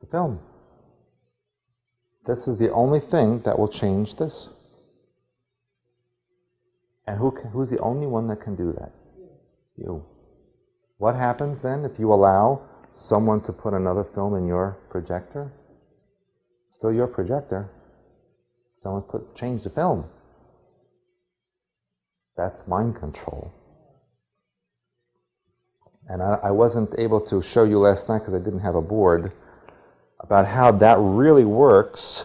The film. This is the only thing that will change this. And who's the only one that can do that? You. What happens then if you allow someone to put another film in your projector? Still your projector. Someone change the film. That's mind control. And I wasn't able to show you last night because I didn't have a board about how that really works.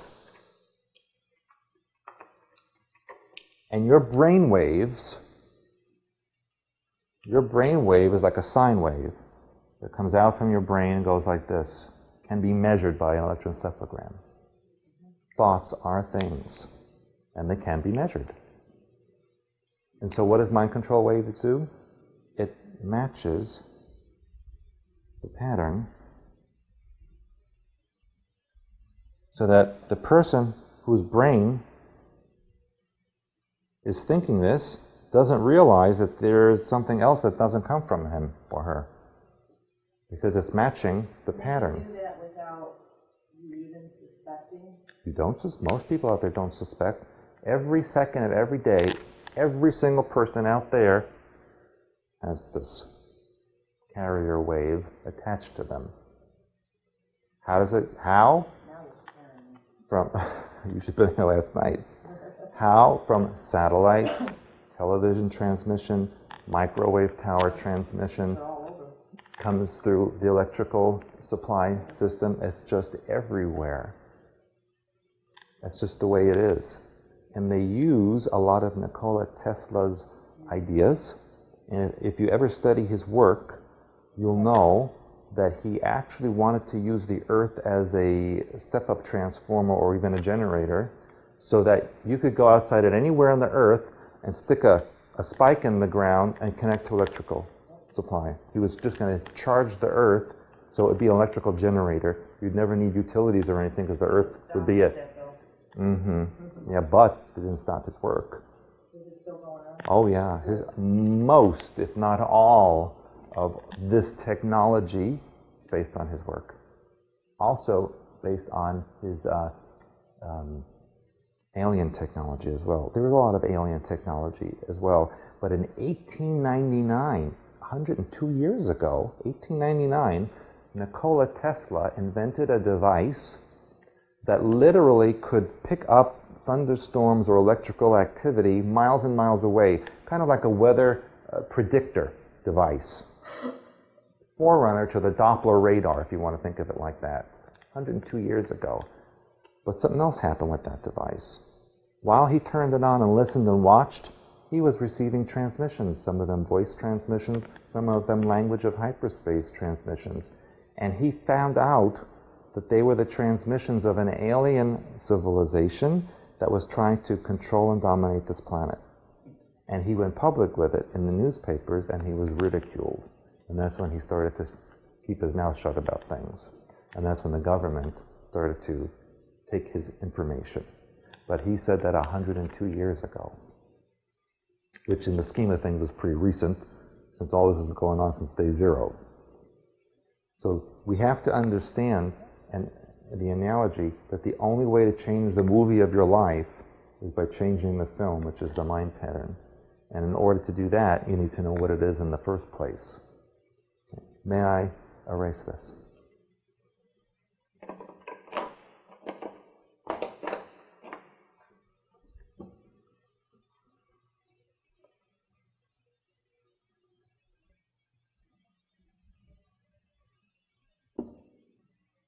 And your brain wave is like a sine wave that comes out from your brain and goes like this, can be measured by an electroencephalogram. Thoughts are things, and they can be measured. And so what does mind control waves do? It matches the pattern so that the person whose brain is thinking this doesn't realize that there's something else that doesn't come from him or her, because it's matching the pattern. You do that without you even suspecting? You don't. Most people out there don't suspect. Every second of every day, every single person out there has this carrier wave attached to them. How? Now you're scaring me. From, you should have been here last night. How? From satellites, television transmission, microwave tower transmission, comes through the electrical supply system. It's just everywhere. That's just the way it is. And they use a lot of Nikola Tesla's ideas. And if you ever study his work, you'll know that he actually wanted to use the Earth as a step-up transformer or even a generator, so that you could go outside at anywhere on the Earth and stick a spike in the ground and connect to electrical supply. He was just going to charge the Earth so it would be an electrical generator. You'd never need utilities or anything because the Earth would be it. Yeah, but it didn't stop his work. Is it still going on? Oh yeah, most, if not all, of this technology is based on his work. Also based on his alien technology as well. There was a lot of alien technology as well. But in 1899, 102 years ago, 1899, Nikola Tesla invented a device that literally could pick up thunderstorms or electrical activity miles and miles away, kind of like a weather predictor device. Forerunner to the Doppler radar, if you want to think of it like that, 102 years ago. But something else happened with that device. While he turned it on and listened and watched, he was receiving transmissions, some of them voice transmissions, some of them language of hyperspace transmissions. And he found out that they were the transmissions of an alien civilization that was trying to control and dominate this planet. And he went public with it in the newspapers, and he was ridiculed. And that's when he started to keep his mouth shut about things. And that's when the government started to take his information. But he said that 102 years ago, which in the scheme of things was pretty recent, since all this has been going on since day zero. So we have to understand, and the analogy, that the only way to change the movie of your life is by changing the film, which is the mind pattern. And in order to do that, you need to know what it is in the first place. May I erase this?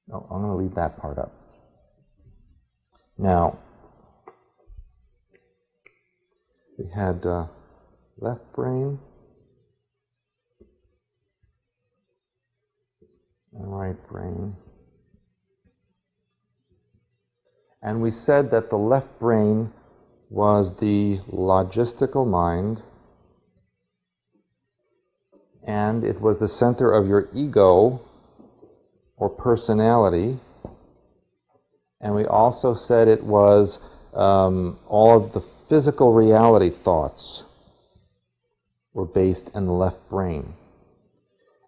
No, I'm going to leave that part up. Now, we had left brain and right brain. And we said that the left brain was the logistical mind, and it was the center of your ego or personality. And we also said it was all of the physical reality thoughts were based in the left brain.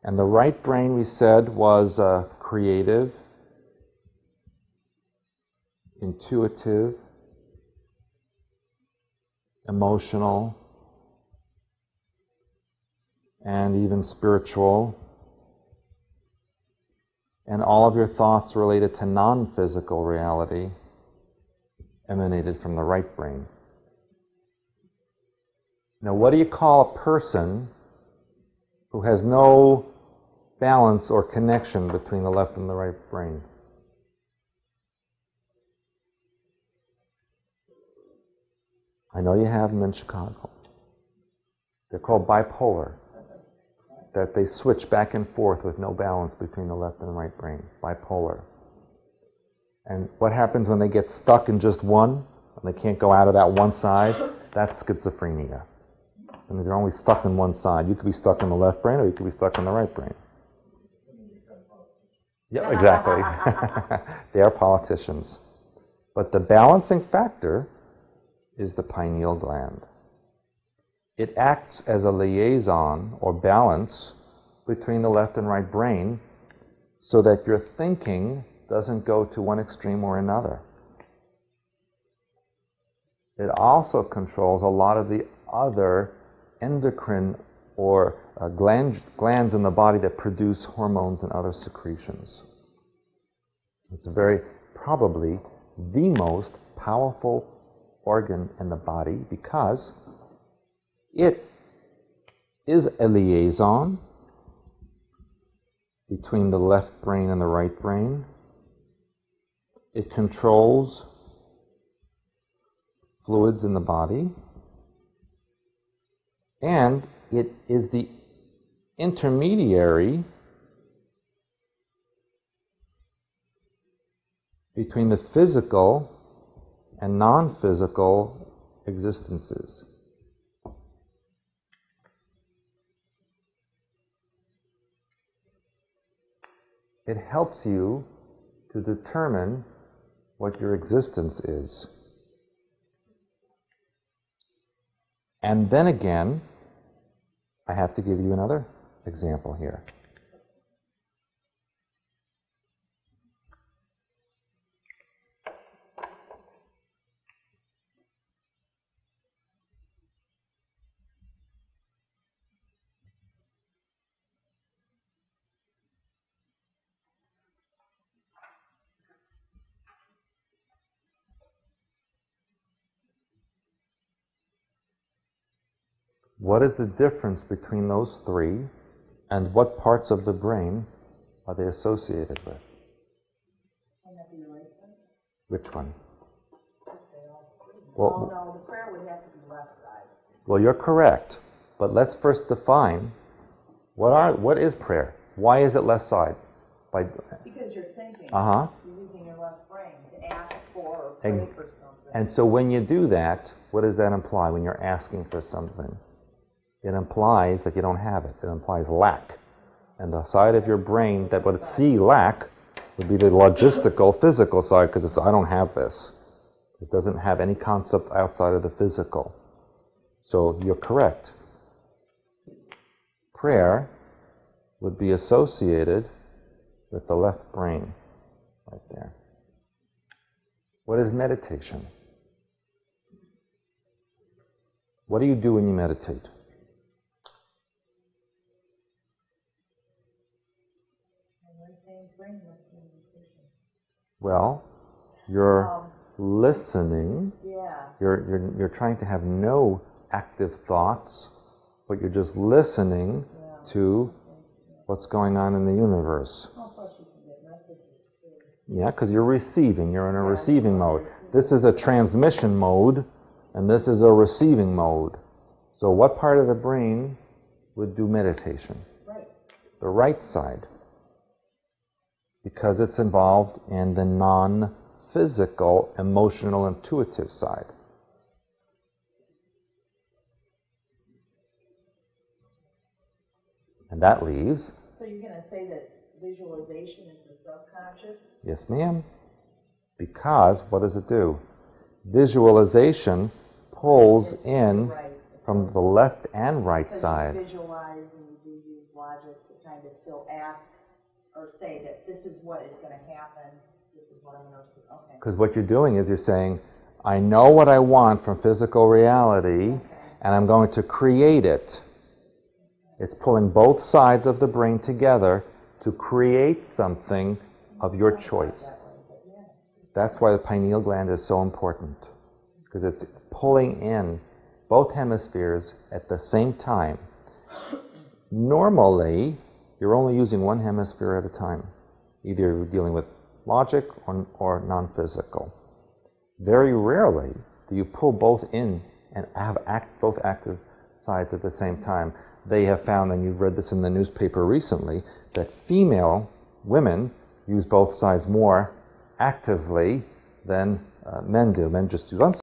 And the right brain, we said, was creative, intuitive, emotional, and even spiritual, and all of your thoughts related to non-physical reality emanated from the right brain. Now, what do you call a person who has no balance or connection between the left and the right brain? I know you have them in Chicago. They're called bipolar. That they switch back and forth with no balance between the left and right brain. Bipolar. And what happens when they get stuck in just one, and they can't go out of that one side? That's schizophrenia. I mean, they're only stuck in one side. You could be stuck in the left brain, or you could be stuck in the right brain. Yeah, exactly. They are politicians. But the balancing factor is the pineal gland. It acts as a liaison or balance between the left and right brain so that your thinking doesn't go to one extreme or another. It also controls a lot of the other endocrine or glands in the body that produce hormones and other secretions. It's very probably the most powerful organ in the body because it is a liaison between the left brain and the right brain. It controls fluids in the body. And it is the intermediary between the physical and non-physical existences. It helps you to determine what your existence is. And then again, I have to give you another example here. What is the difference between those three, and what parts of the brain are they associated with? Which one? Well, no, the prayer would have to be left side. Well, you're correct, but let's first define what is prayer? Why is it left side? Because you're thinking. You're using your left brain to ask for or pray for something. And so when you do that, what does that imply when you're asking for something? It implies that you don't have it. It implies lack. And the side of your brain that would see lack would be the logistical, physical side, because it's, I don't have this. It doesn't have any concept outside of the physical. So you're correct. Prayer would be associated with the left brain, right there. What is meditation? What do you do when you meditate? Well, you're listening. Yeah. You're trying to have no active thoughts, but you're just listening to what's going on in the universe. Yeah, because you're receiving. You're in a receiving mode. This is a transmission mode, and this is a receiving mode. So what part of the brain would do meditation? Right. The right side. Because it's involved in the non-physical, emotional, intuitive side. And that leaves... So you're going to say that visualization is the subconscious? Yes, ma'am. Because, what does it do? Visualization pulls in from the left and right side. You visualize and you do use logic to kind of still ask or say that this is what is going to happen, this is what I'm noticing. Okay. Because what you're doing is you're saying, I know what I want from physical reality, and I'm going to create it. It's pulling both sides of the brain together to create something of your choice. That's why the pineal gland is so important, because it's pulling in both hemispheres at the same time. Normally, you're only using one hemisphere at a time. Either you're dealing with logic or non-physical. Very rarely do you pull both in and have both active sides at the same time. They have found, and you've read this in the newspaper recently, that women use both sides more actively than men do. Men just do one